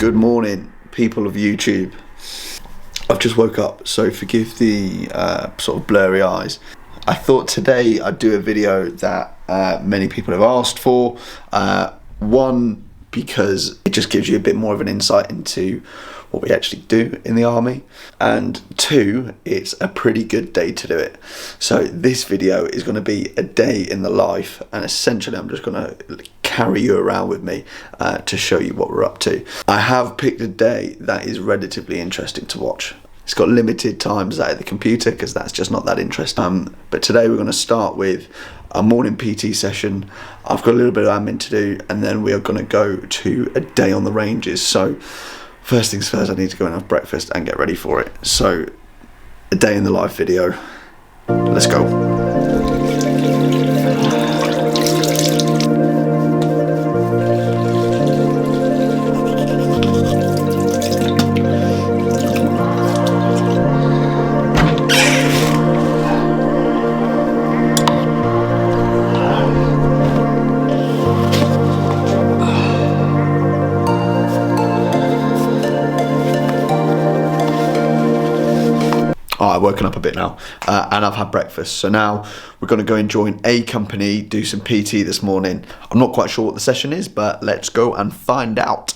Good morning, people of YouTube. I've just woke up, so forgive the sort of blurry eyes. I thought today I'd do a video that many people have asked for. One, because it just gives you a bit more of an insight into what we actually do in the army, and two, it's a pretty good day to do it. So this video is going to be a day in the life, and essentially I'm just going to carry you around with me to show you what we're up to. I have picked a day that is relatively interesting to watch. It's got limited times out of the computer because that's just not that interesting. But today we're going to start with a morning PT session. I've got a little bit of admin to do, and then we are going to go to a day on the ranges. So first things first, I need to go and have breakfast and get ready for it. So a day in the life video. Let's go. I've woken up a bit now and I've had breakfast, so now we're going to go and join a company, do some PT this morning. I'm not quite sure what the session is, but let's go and find out.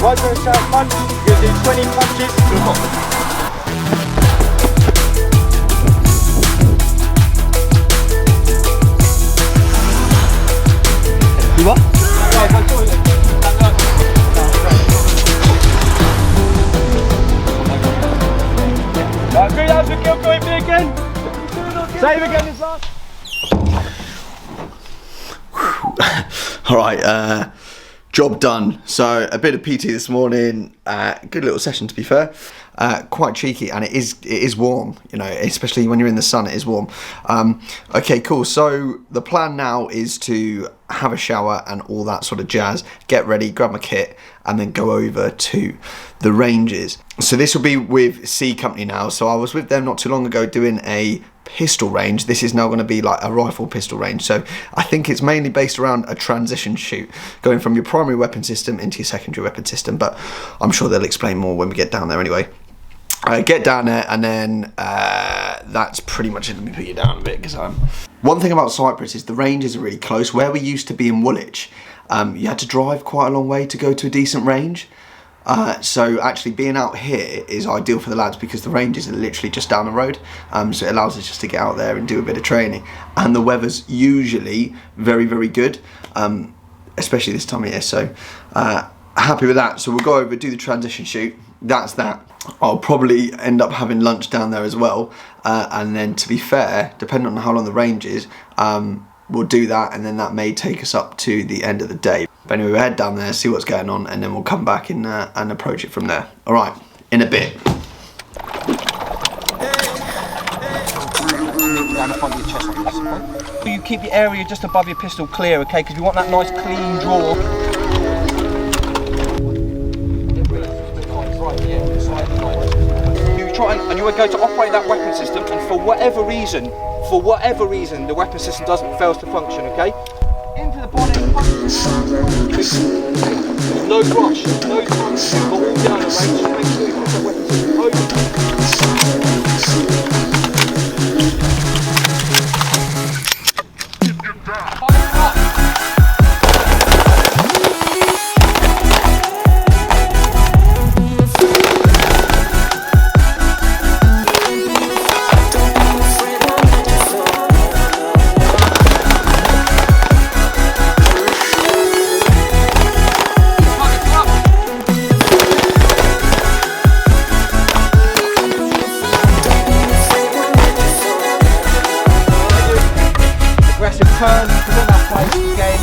Right for a sharp punch, you're going to do 20 punches. You what? Right, 3,000 kill going big again. Save again this last. Alright, job done. So a bit of PT this morning, good little session to be fair. Quite cheeky, and it is warm, you know, especially when you're in the sun, it is warm. Okay, cool. So the plan now is to have a shower and all that sort of jazz, get ready, grab my kit, and then go over to the ranges. So this will be with C Company now. So I was with them not too long ago doing a pistol range. This is now going to be like a rifle pistol range. So I think it's mainly based around a transition shoot, going from your primary weapon system into your secondary weapon system, but I'm sure they'll explain more when we get down there anyway. Get down there, and then that's pretty much it. Let me put you down a bit, because one thing about Cyprus is the ranges are really close. Where we used to be in Woolwich, you had to drive quite a long way to go to a decent range. So actually being out here is ideal for the lads because the ranges are literally just down the road, so it allows us just to get out there and do a bit of training, and the weather's usually very, very good, especially this time of year, so happy with that. So we'll go over, do the transition shoot. That's that. I'll probably end up having lunch down there as well, and then to be fair, depending on how long the range is, we'll do that, and then that may take us up to the end of the day. But anyway, we'll head down there, see what's going on, and then we'll come back and approach it from there. All right, in a bit. You keep your area just above your pistol clear, okay? Because you want that nice clean draw. You try and you would go to operate that weapon system, and for whatever reason, the weapon system fails to function, okay? Into the body, no rush, no time to go all down the range, just make sure you put the weapon system over. turn, because on that place again.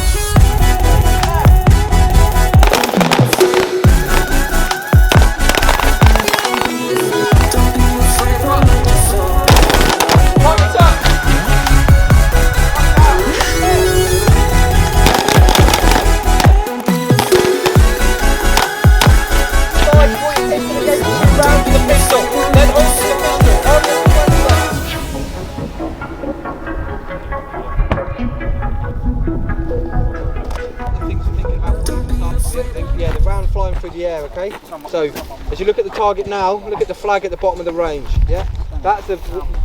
Yeah, the round flying through the air, okay? So, as you look at the target now, look at the flag at the bottom of the range, yeah? That's the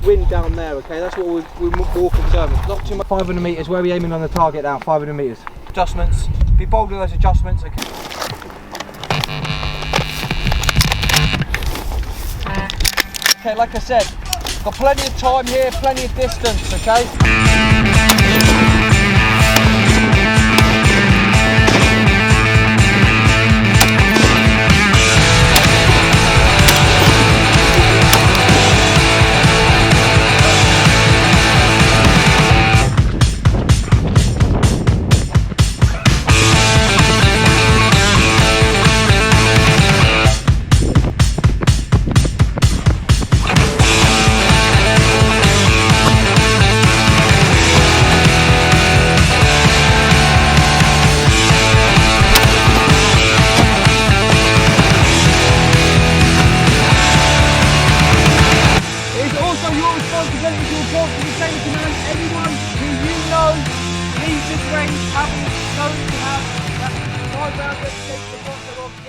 wind down there, okay? That's what we're more concerned with. Not too much. 500 metres, where are we aiming on the target now? 500 metres. Adjustments. Be bold with those adjustments, okay? Okay, like I said, got plenty of time here, plenty of distance, okay?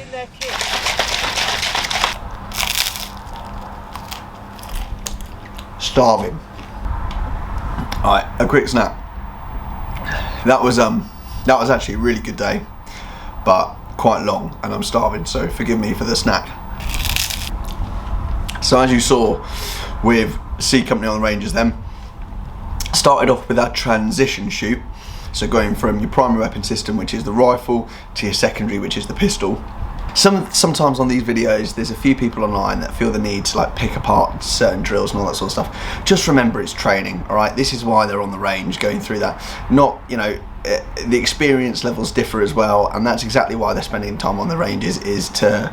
In their kit. Starving. Alright, a quick snack. That was actually a really good day, but quite long, and I'm starving, so forgive me for the snack. So as you saw with C Company on the Rangers then, started off with our transition shoot. So going from your primary weapon system, which is the rifle, to your secondary, which is the pistol. Sometimes on these videos, there's a few people online that feel the need to like pick apart certain drills and all that sort of stuff. Just remember it's training, all right? This is why they're on the range going through that. Not, you know, the experience levels differ as well, and that's exactly why they're spending time on the ranges, is to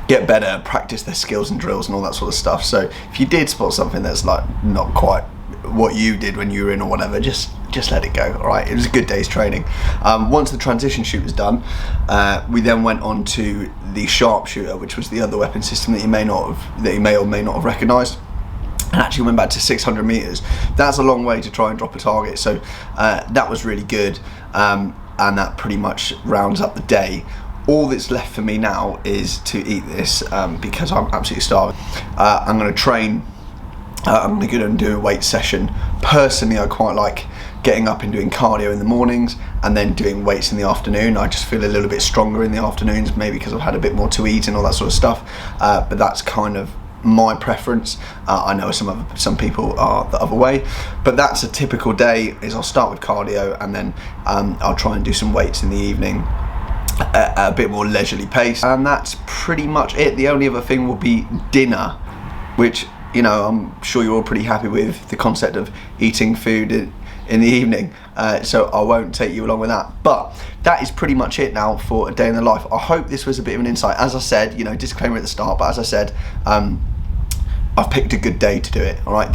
get better, practice their skills and drills and all that sort of stuff. So if you did spot something that's like not quite what you did when you were in or whatever, just let it go, all right? It was a good day's training. Once the transition shoot was done, we then went on to the Sharpshooter, which was the other weapon system that you may or may not have recognised, and actually went back to 600 metres. That's a long way to try and drop a target, so that was really good, and that pretty much rounds up the day. All that's left for me now is to eat this, because I'm absolutely starving. I'm going to train. I'm going to go and do a weight session. Personally, I quite like getting up and doing cardio in the mornings and then doing weights in the afternoon. I just feel a little bit stronger in the afternoons, maybe because I've had a bit more to eat and all that sort of stuff, but that's kind of my preference. I know some people are the other way, but that's a typical day. Is I'll start with cardio and then I'll try and do some weights in the evening at a bit more leisurely pace, and that's pretty much it. The only other thing will be dinner, which, you know, I'm sure you're all pretty happy with the concept of eating food in the evening, so I won't take you along with that. But that is pretty much it now for a day in the life. I hope this was a bit of an insight. As I said, you know, disclaimer at the start, but as I said, I've picked a good day to do it, all right?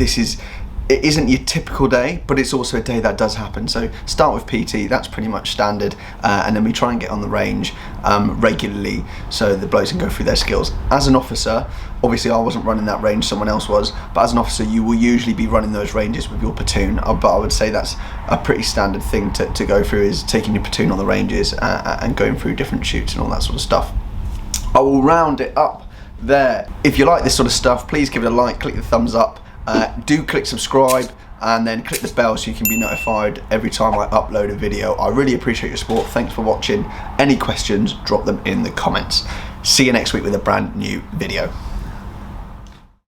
It isn't your typical day, but it's also a day that does happen. So start with PT, that's pretty much standard, and then we try and get on the range regularly so the blokes can go through their skills. As an officer, obviously I wasn't running that range, someone else was, but as an officer you will usually be running those ranges with your platoon, but I would say that's a pretty standard thing to go through, is taking your platoon on the ranges and going through different shoots and all that sort of stuff. I will round it up there. If you like this sort of stuff, please give it a like, click the thumbs up, do click subscribe, and then click the bell so you can be notified every time I upload a video. I really appreciate your support. Thanks for watching. Any questions, drop them in the comments. See you next week with a brand new video.